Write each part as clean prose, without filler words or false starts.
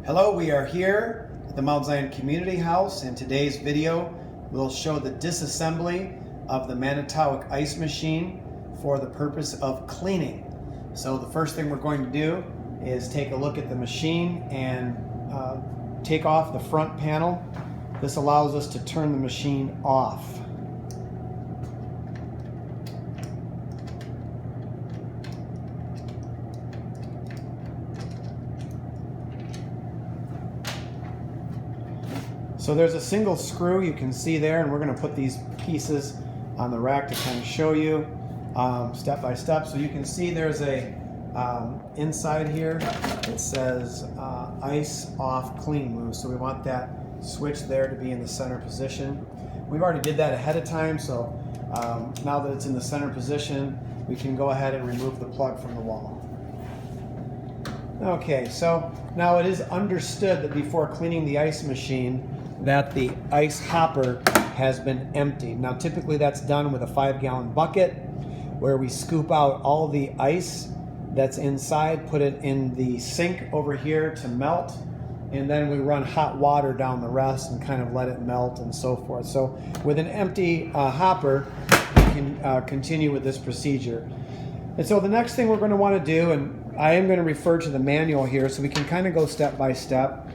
Hello, we are here at the Mount Zion Community House. In today's video, we'll show the disassembly of the Manitowoc ice machine for the purpose of cleaning. So the first thing we're going to do is take a look at the machine and take off the front panel. This allows us to turn the machine off. So there's a single screw you can see there, and we're going to put these pieces on the rack to kind of show you step by step. So you can see there's a inside here it says ice off clean move. So we want that switch there to be in the center position. We've already did that ahead of time, so now that it's in the center position, we can go ahead and remove the plug from the wall. Okay, so now it is understood that before cleaning the ice machine that the ice hopper has been emptied. Now typically that's done with a 5-gallon bucket where we scoop out all the ice that's inside, put it in the sink over here to melt, and then we run hot water down the rest and kind of let it melt and so forth. So with an empty hopper, we can continue with this procedure. And so the next thing we're going to want to do, and I am going to refer to the manual here so we can kind of go step by step.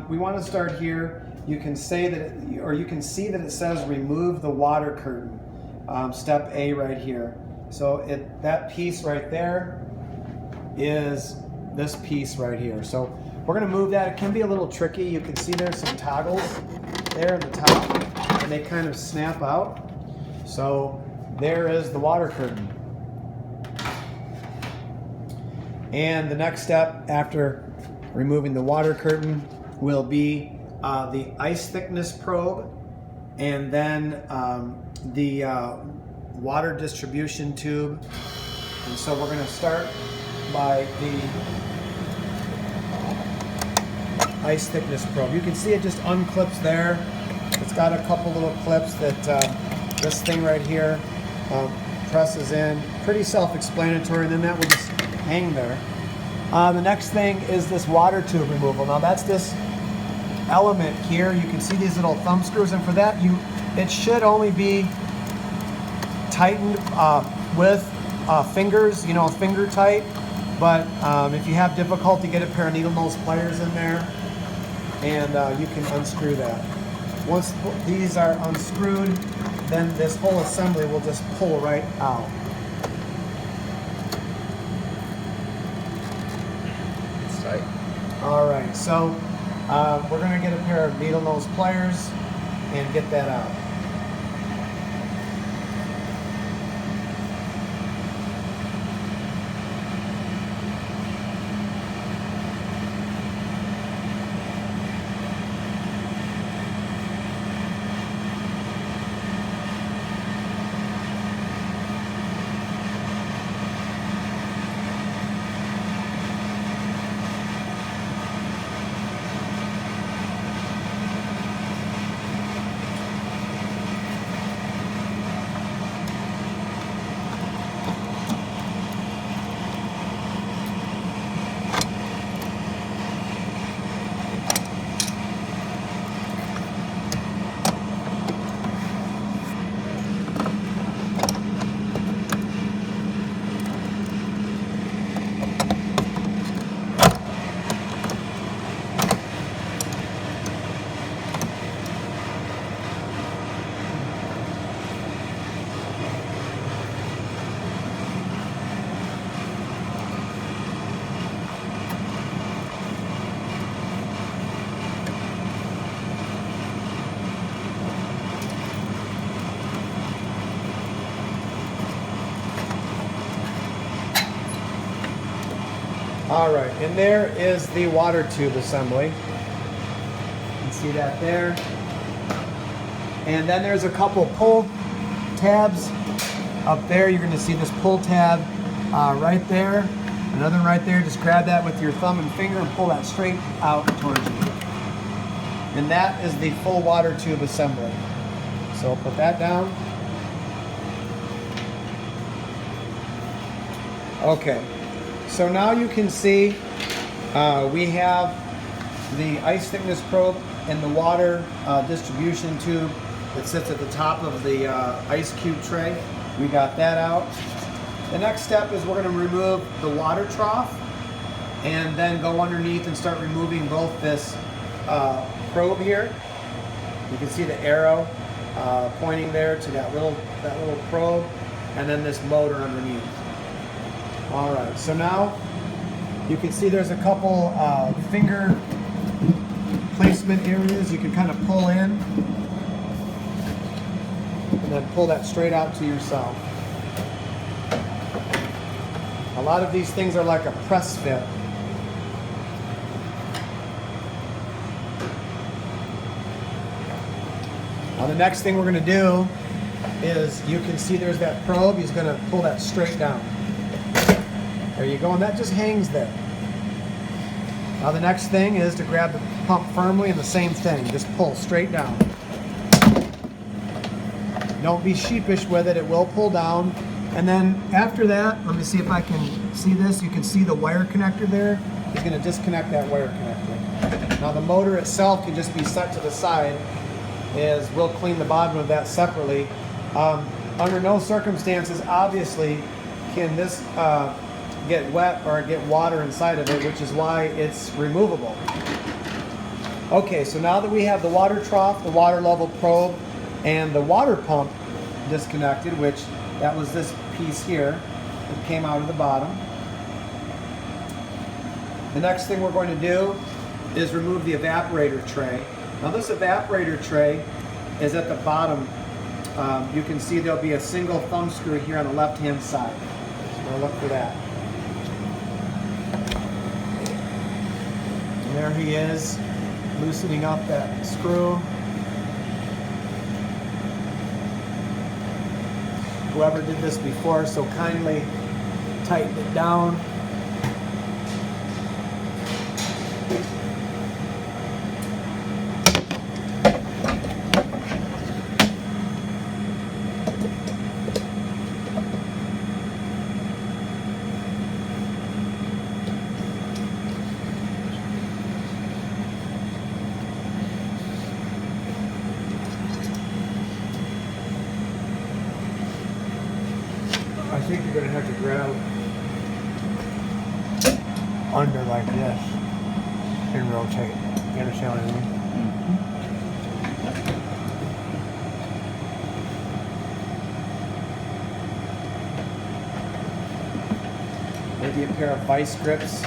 We want to start here. You can say that, or you can see that it says remove the water curtain. Step A right here. So that piece right there is this piece right here. So we're going to move that. It can be a little tricky. You can see there's some toggles there at the top, and they kind of snap out. So there is the water curtain. And the next step after removing the water curtain will be the ice thickness probe, and then the water distribution tube. And so we're going to start by the ice thickness probe. You can see it just unclips there. It's got a couple little clips that this thing right here presses in. Pretty self-explanatory, and then that will just hang there. The next thing is this water tube removal. Now that's this element here. You can see these little thumb screws, and for that it should only be tightened with fingers, finger tight. But if you have difficulty, get a pair of needle nose pliers in there, and you can unscrew that. Once these are unscrewed, then this whole assembly will just pull right out. It's tight. All right, so we're going to get a pair of needle nose pliers and get that out. All right, and there is the water tube assembly. You can see that there. And then there's a couple pull tabs up there. You're going to see this pull tab right there, another right there. Just grab that with your thumb and finger and pull that straight out towards you. And that is the full water tube assembly. So put that down. Okay, so now you can see we have the ice thickness probe and the water distribution tube that sits at the top of the ice cube tray. We got that out. The next step is we're going to remove the water trough and then go underneath and start removing both this probe here. You can see the arrow pointing there to that little probe, and then this motor underneath. All right, so now you can see there's a couple finger placement areas you can kind of pull in, and then pull that straight out to yourself. A lot of these things are like a press fit. Now the next thing we're going to do is, you can see there's that probe. He's going to pull that straight down. There you go, and that just hangs there. Now the next thing is to grab the pump firmly, and the same thing, just pull straight down. Don't be sheepish with it, it will pull down. And then after that, let me see if I can see this. You can see the wire connector there. He's going to disconnect that wire connector. Now the motor itself can just be set to the side, as we'll clean the bottom of that separately. Under no circumstances, obviously, can this get wet or get water inside of it, which is why it's removable. Okay, so now that we have the water trough, the water level probe, and the water pump disconnected, which that was this piece here that came out of the bottom. The next thing we're going to do is remove the evaporator tray. Now this evaporator tray is at the bottom. You can see there'll be a single thumb screw here on the left-hand side. So we'll look for that. And there he is, loosening up that screw. Whoever did this before so kindly tightened it down. I think you're going to have to grab under like this and rotate. You understand what I mean? Maybe a pair of vice grips.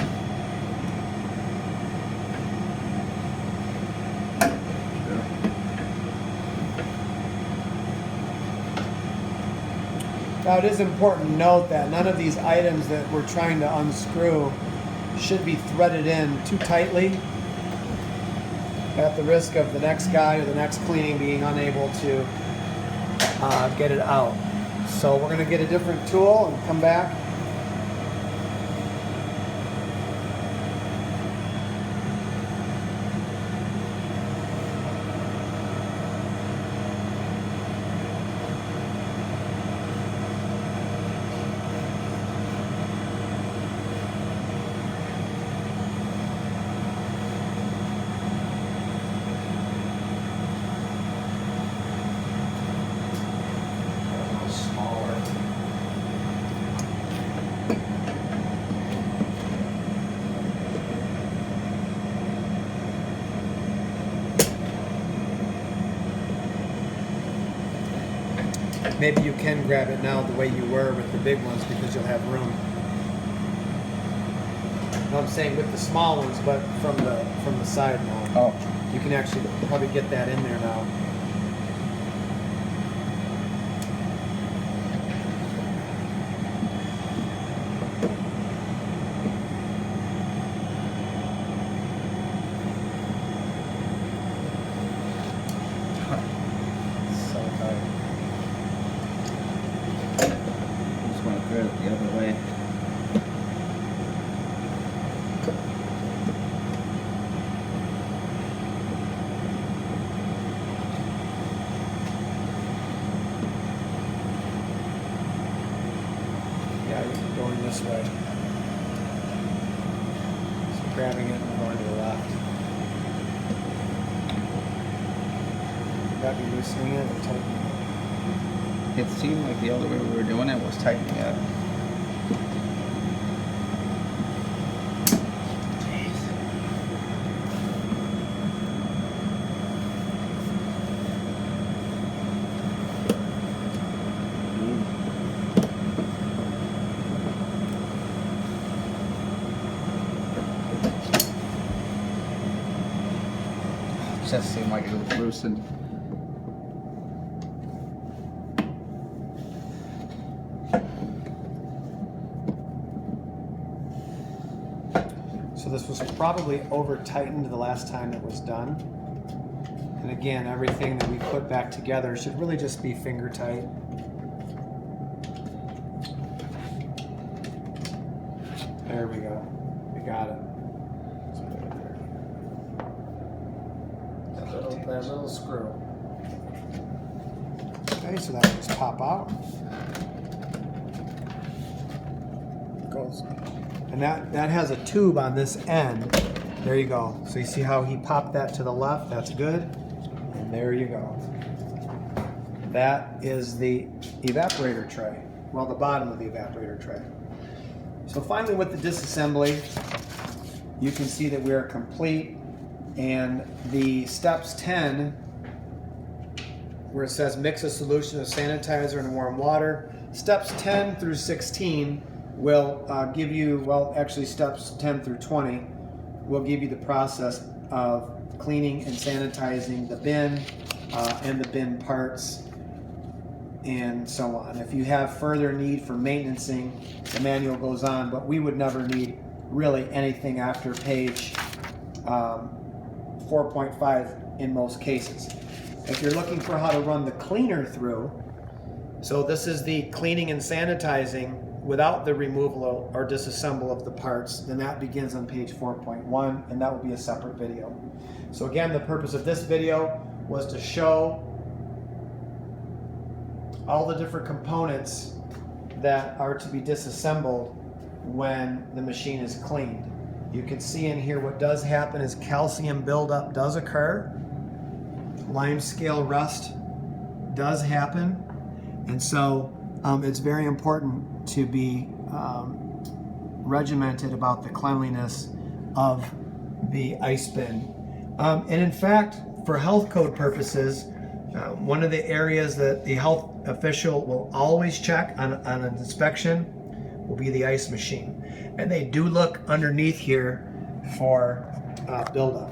Now it is important to note that none of these items that we're trying to unscrew should be threaded in too tightly, at the risk of the next guy or the next cleaning being unable to get it out. So we're going to get a different tool and come back. Maybe you can grab it now the way you were with the big ones because you'll have room. No, I'm saying with the small ones, but from the side now. Oh. You can actually probably get that in there now. The other way. Yeah, you're going this way. So grabbing it and going to the left. that be loosening it or tightening it? It seemed like the other way we were doing it was tightening it. Just seemed like it was loosened. So this was probably over tightened the last time it was done. And again, everything that we put back together should really just be finger tight. There we go. We got it. That little screw. Okay, so that will just pop out. Goes. And that has a tube on this end. There you go. So you see how he popped that to the left? That's good. And there you go. That is the evaporator tray. Well, the bottom of the evaporator tray. So finally with the disassembly, you can see that we are complete. And the steps 10, where it says mix a solution of sanitizer and warm water, steps 10 through 16 will give you, well, actually steps 10 through 20 will give you the process of cleaning and sanitizing the bin and the bin parts and so on. If you have further need for maintenancing, the manual goes on, but we would never need really anything after page 4.5 in most cases. If you're looking for how to run the cleaner through, so this is the cleaning and sanitizing without the removal or disassemble of the parts, then that begins on page 4.1, and that will be a separate video. So again, the purpose of this video was to show all the different components that are to be disassembled when the machine is cleaned. You can see in here what does happen is calcium buildup does occur. Lime scale rust does happen. And so it's very important to be regimented about the cleanliness of the ice bin. And in fact, for health code purposes, one of the areas that the health official will always check on an inspection will be the ice machine. And they do look underneath here for buildup.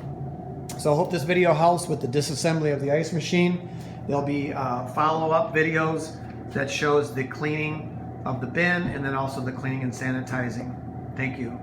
So I hope this video helps with the disassembly of the ice machine. There'll be follow-up videos that shows the cleaning of the bin and then also the cleaning and sanitizing. Thank you.